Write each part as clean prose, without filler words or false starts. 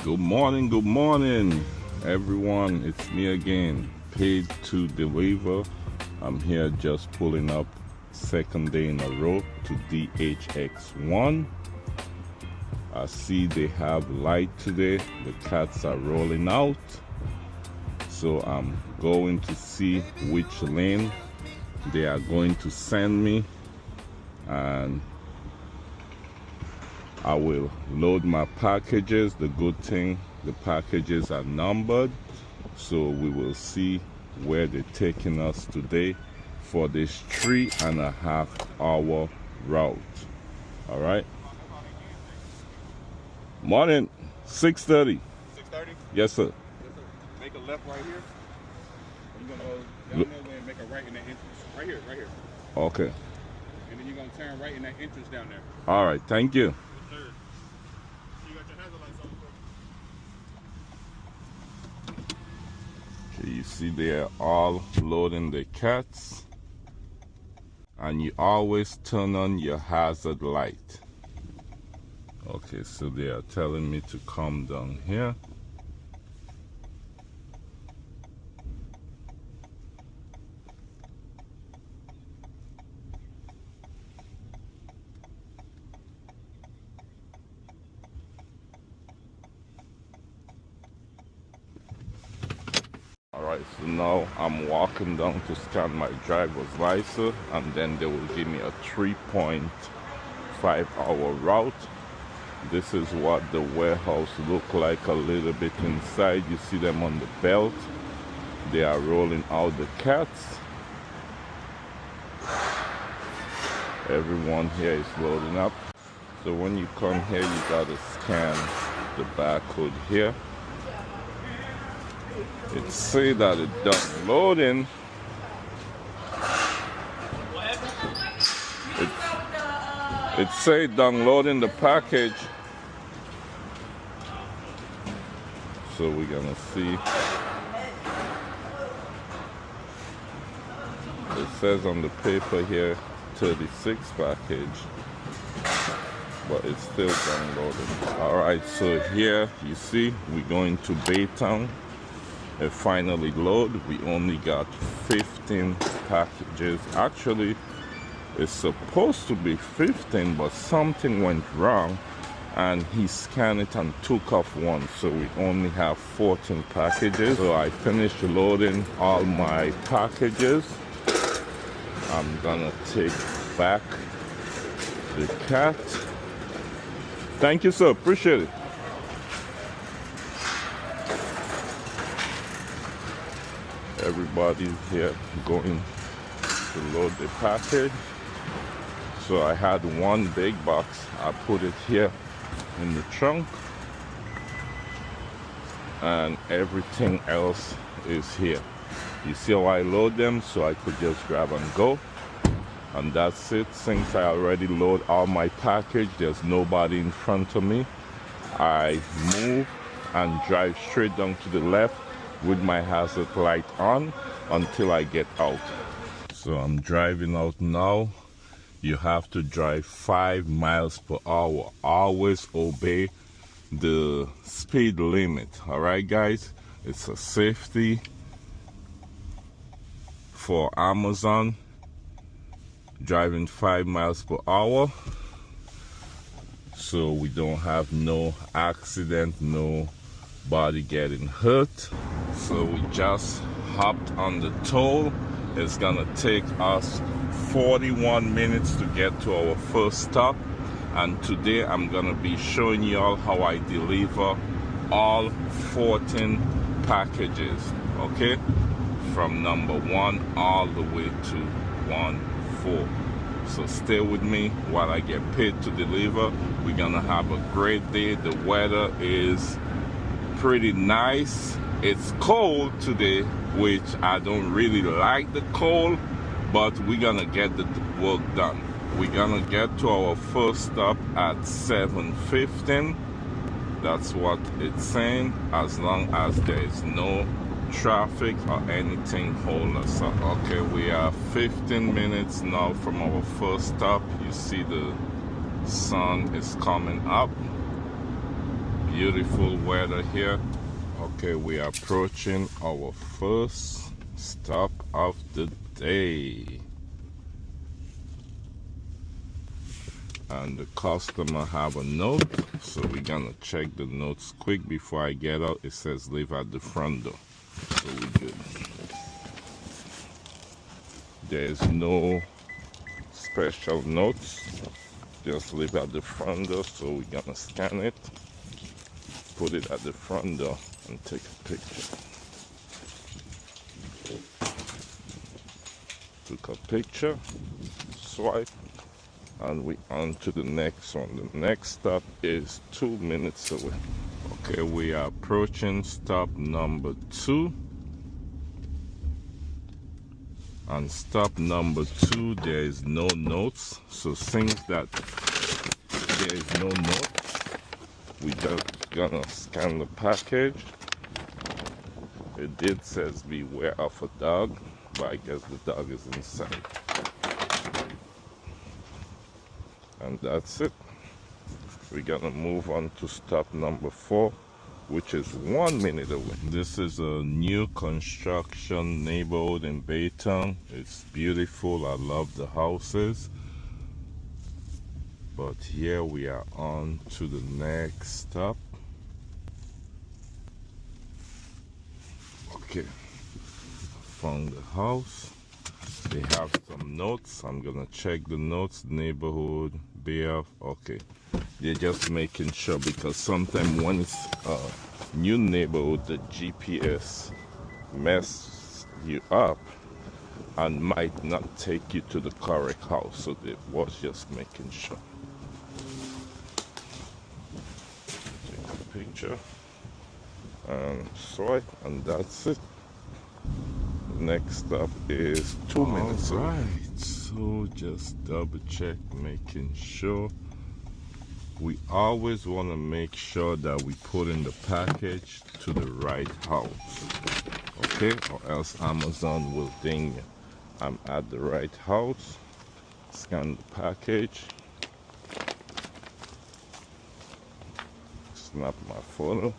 Good morning, everyone. It's me again, Paid to Deliver. I'm here just pulling up second day in a row to DHX1. I see they have light today. The cats are rolling out. So I'm going to see which lane they are going to send me, and I will load my packages. The good thing, the packages are numbered, so we will see where they're taking us today for this 3.5 hour route. All right. Morning. 6:30. 6:30? Yes, sir. Yes, sir. Make a left right here. You're gonna go down there and make a right in that entrance. Right here, right here. Okay. And then you're gonna turn right in that entrance down there. All right. Thank you. Yes, sir. You got your hazard lights on. Okay, you see they are all loading the cats, and you always turn on your hazard light. Okay, so they are telling me to come down here. Alright, so now I'm walking down to scan my driver's license, and then they will give me a 3.5 hour route. This is what the warehouse look like a little bit inside. You see them on the belt. They are rolling out the cats. Everyone here is loading up. So when you come here, you gotta scan the barcode here. It say that it's done loading. It say downloading the package. So we're gonna see. It says on the paper here 36 package, but it's still downloading. Alright, so here you see we're going to Baytown. It finally loaded. We only got 15 packages. Actually, it's supposed to be 15, but something went wrong and he scanned it and took off one, so we only have 14 packages. So I finished loading all my packages. I'm gonna take back the cat. Thank you, sir. Appreciate it. Everybody's here going to load the package. So I had one big box. I put it here in the trunk, and everything else is here. You see how I load them, so I could just grab and go, and that's it. Since I already load all my package, there's nobody in front of me. I move and drive straight down to the left with my hazard light on until I get out. So I'm driving out now. You have to drive 5 miles per hour. Always obey the speed limit. All right, guys? It's a safety for Amazon. Driving 5 miles per hour, so we don't have no accident, no body getting hurt. So we just hopped on the toll. It's gonna take us 41 minutes to get to our first stop, and today I'm gonna be showing you all how I deliver all 14 packages, okay, from number 1 all the way to 1-4. So stay with me while I get paid to deliver. We're gonna have a great day. The weather is pretty nice. It's cold today, which I don't really like the cold, but we're gonna get the work done. We're gonna get to our first stop at 7:15. That's what it's saying, as long as there is no traffic or anything holding us up. Okay, we are 15 minutes now from our first stop. You see the sun is coming up. beautiful weather here. Okay, we are approaching our first stop of the day. And the customer have a note, so we're gonna check the notes quick before I get out. It says leave at the front door, so we good. There's no special notes, just leave at the front door. So we're gonna scan it, put it at the front door, and take a picture. Took a picture, swipe, and we on to the next one. The next stop is 2 minutes away. Okay, we are approaching stop number 2. On stop number 2, there is no notes. So since that there is no notes, we just gonna scan the package. It did says beware of a dog, but I guess the dog is inside. And that's it. We're gonna move on to stop number 4, which is 1 minute away. This is a new construction neighborhood in Baytown. It's beautiful. I love the houses. But here we are on to the next stop. Okay, found the house. They have some notes. I'm gonna check the notes. Neighborhood, beer. Okay, they're just making sure, because sometimes when it's a new neighborhood, the GPS messes you up and might not take you to the correct house. So they was just making sure. Take a picture and swipe, and that's it. Next stop is 2 minutes away. Alright, so just double check, making sure. We always want to make sure that we put in the package to the right house, okay, or else Amazon will ding you. I'm at the right house. Scan the package, snap my photo.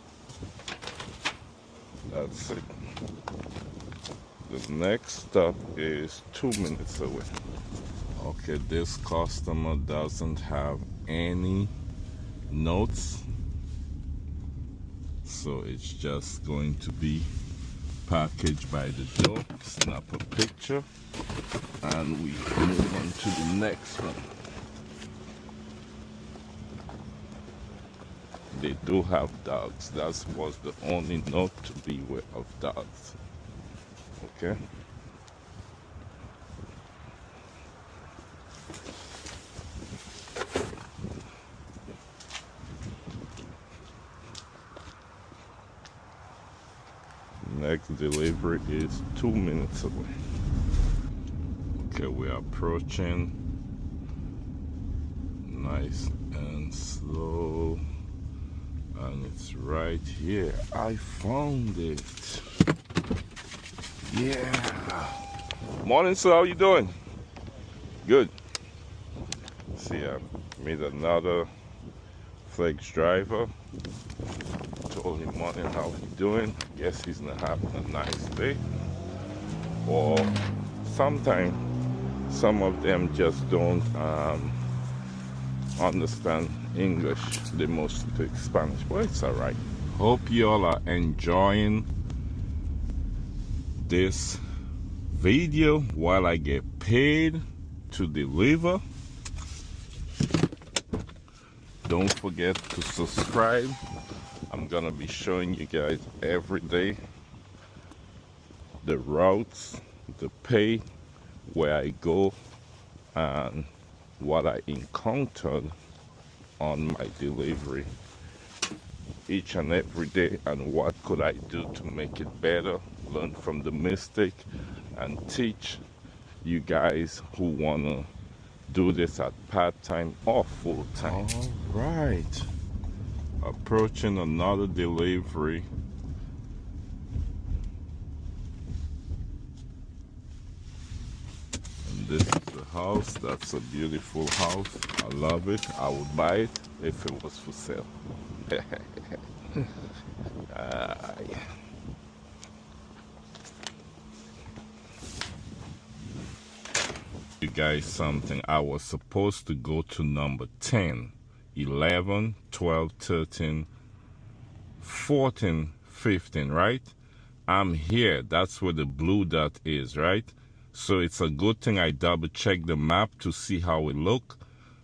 That's it. The next stop is 2 minutes away. Okay, this customer doesn't have any notes, so it's just going to be packaged by the door. Snap a picture, and we move on to the next one. They do have dogs. That was the only note, to beware of dogs. Okay. Next delivery is 2 minutes away. Okay, we are approaching. Nice and slow. And it's right here. I found it. Yeah. Morning, sir. How you doing? Good. See, I made another flex driver. Told him morning, how he doing? Guess he's not having a nice day. Or sometimes some of them just don't understand English. They mostly speak Spanish, but it's all right. Hope you all are enjoying this video while I get paid to deliver. Don't forget to subscribe. I'm gonna be showing you guys every day the routes, the pay, where I go, and what I encountered on my delivery each and every day, and what could I do to make it better, learn from the mistake, and teach you guys who want to do this at part-time or full-time. All right, approaching another delivery. And this is the house. That's a beautiful house. I love it. I would buy it if it was for sale. You guys something. I was supposed to go to number 10, 11, 12, 13, 14, 15, right? I'm here. That's where the blue dot is, right? So it's a good thing I double check the map to see how it look.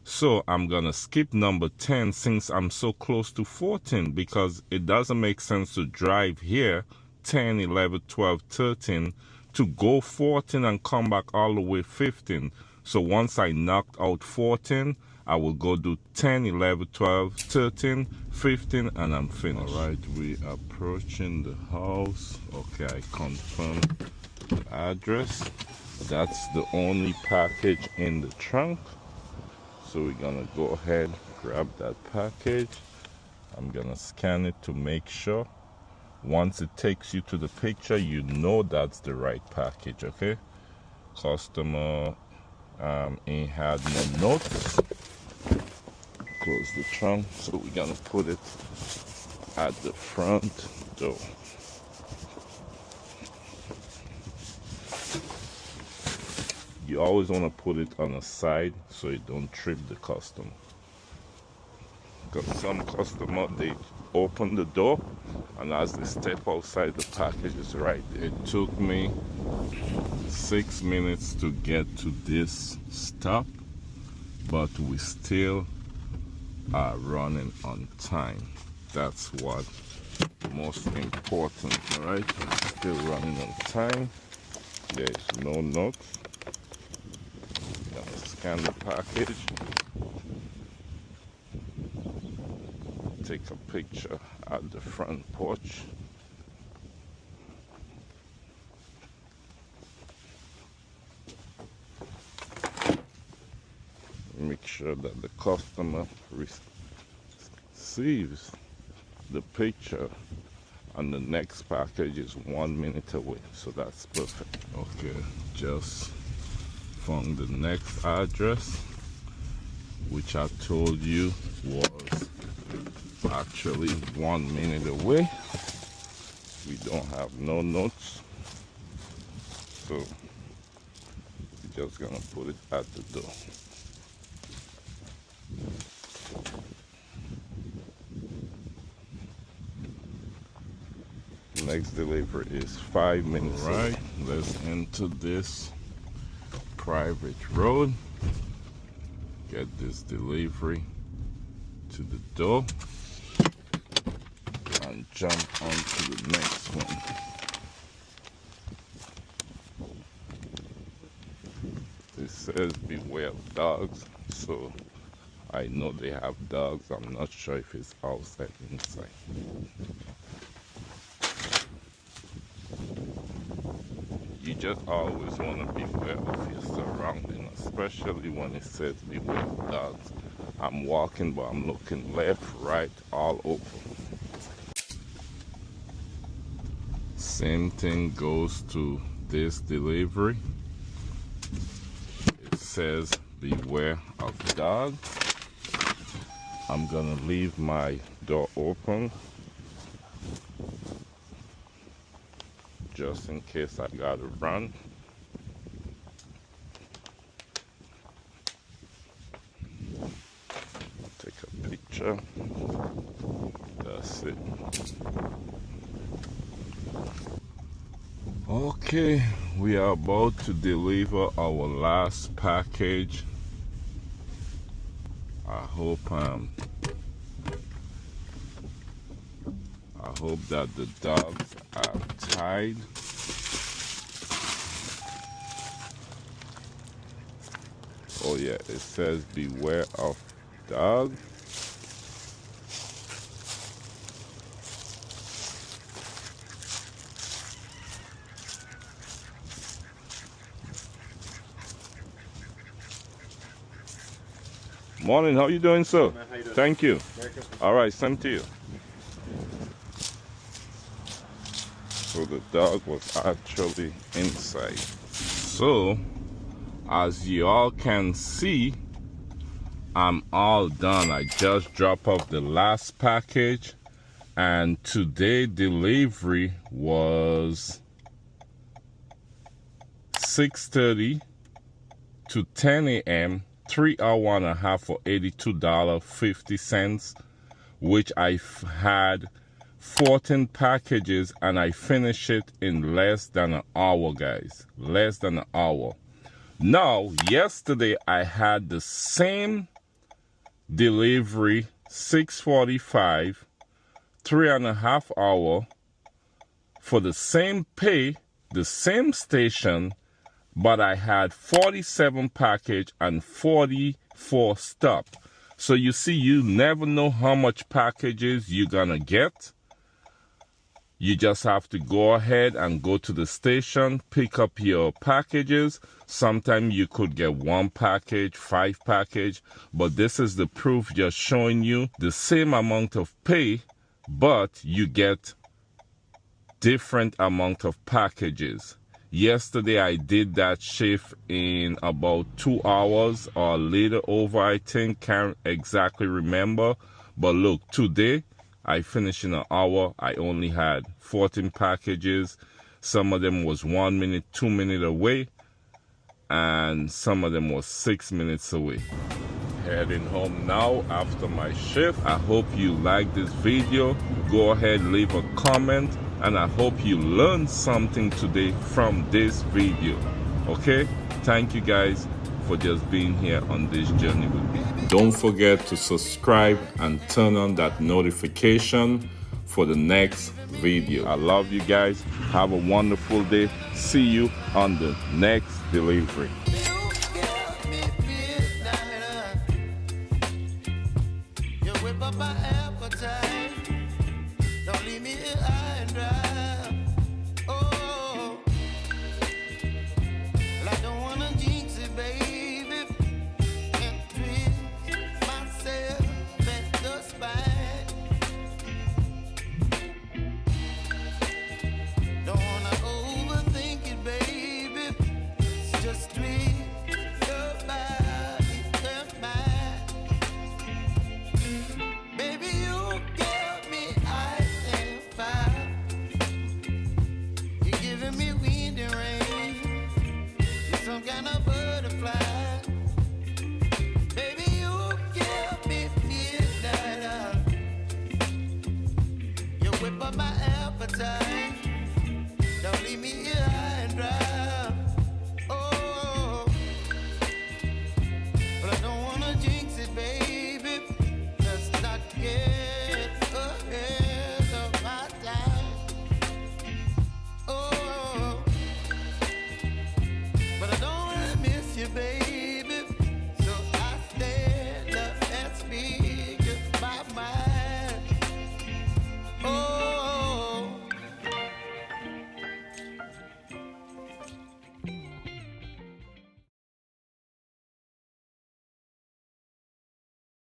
So I'm gonna skip number 10 since I'm so close to 14, because it doesn't make sense to drive here 10, 11, 12, 13 to go 14 and come back all the way 15. So once I knocked out 14, I will go do 10, 11, 12, 13, 15, and I'm finished. All right, we approaching the house. Okay, I confirm the address. That's the only package in the trunk. So we're gonna go ahead, grab that package. I'm gonna scan it to make sure. Once it takes you to the picture, you know that's the right package, okay? Customer ain't had no notes. Close the trunk, so we're gonna put it at the front door. You always want to put it on the side so you don't trip the customer. Because some customer, they open the door and as they step outside, the package is right there. It took me 6 minutes to get to this stop, but we still are running on time. That's what most important, all right? We're still running on time. There's no notes. Gonna scan the package. Take a picture at the front porch. Make sure that the customer receives the picture, and the next package is 1 minute away, so that's perfect. Okay, just found the next address, which I told you was actually 1 minute away. We don't have no notes, so we're just gonna put it at the door. Next delivery is 5 minutes. All right, let's enter this private road. Get this delivery to the door and jump onto the next one. It says beware of dogs, so I know they have dogs. I'm not sure if it's outside, inside. You just always want to be aware of your surroundings, especially when it says beware of dogs. I'm walking, but I'm looking left, right, all over. Same thing goes to this delivery. It says beware of dogs. I'm gonna leave my door open just in case I gotta run. Take a picture. That's it. Okay, we are about to deliver our last package. I hope that the dogs are tied. Oh yeah, it says beware of dogs. Morning, how you doing, sir? Man, how you doing? Thank you. Merry Christmas. All right, same to you. So the dog was actually inside. So, as you all can see, I'm all done. I just dropped off the last package, and today delivery was 6:30 to 10 a.m. 3 hour and a half for $82.50, which I had 14 packages, and I finished it in less than an hour, guys. Less than an hour. Now, yesterday I had the same delivery, 6:45, 3.5 hours for the same pay, the same station, but I had 47 package and 44 stop. So you see, you never know how much packages you're gonna get. You just have to go ahead and go to the station, pick up your packages. Sometimes you could get 1 package, 5 package, but this is the proof just showing you the same amount of pay, but you get different amount of packages. Yesterday I did that shift in about 2 hours or a little over, I think. Can't exactly remember, but look, today I finished in an hour. I only had 14 packages. Some of them was 1 minute, 2 minutes away, and some of them was 6 minutes away. Heading home now after my shift. I hope you like this video. Go ahead, leave a comment, and I hope you learned something today from this video. Okay? Thank you guys for just being here on this journey with me. Don't forget to subscribe and turn on that notification for the next video. I love you guys. Have a wonderful day. See you on the next delivery. You whip up my appetite. Don't leave me here high and dry.